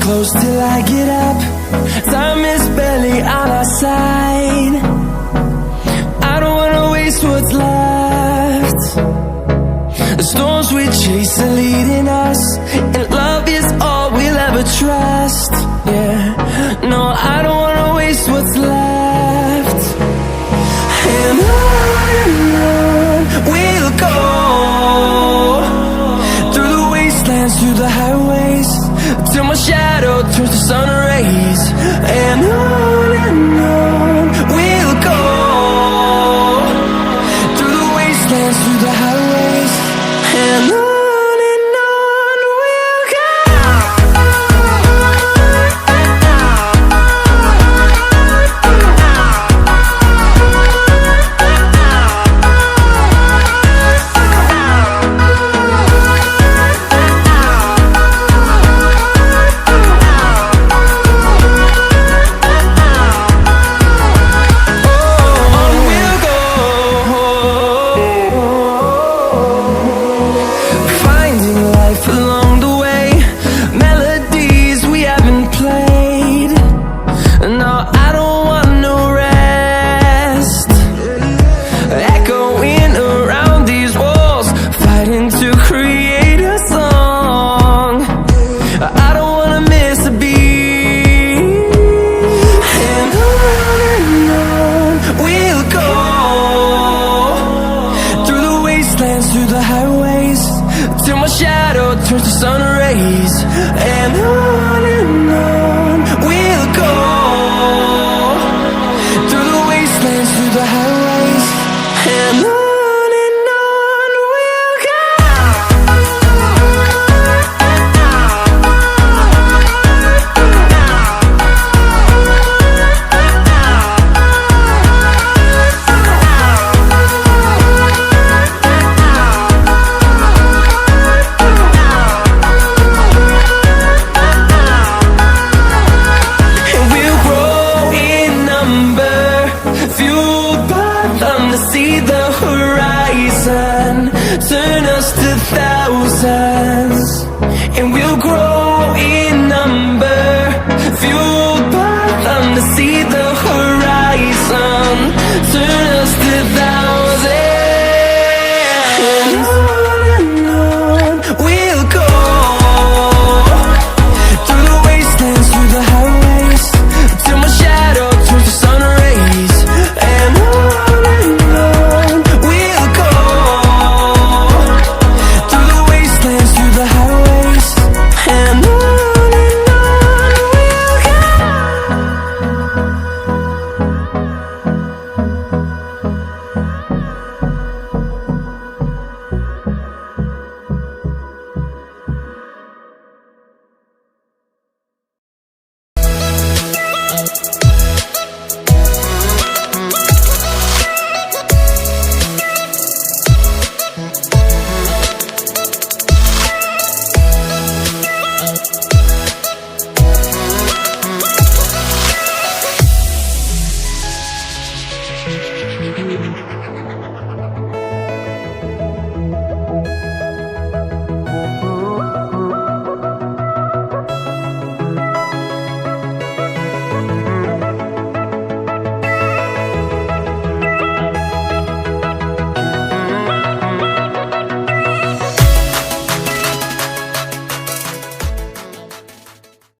close till I get up. Time is barely on our side. I don't wanna waste what's left. The storms we chase are leading us, and love is all we'll ever trust. Yeah, no, I don't wanna waste what's left. And on we'll go, through the wastelands, through the highways, till my shadow turns to sun rays. And on we'll go, through the wastelands, through the highways, and on we'll go. Through the highways, till my shadow turns to sun rays. And on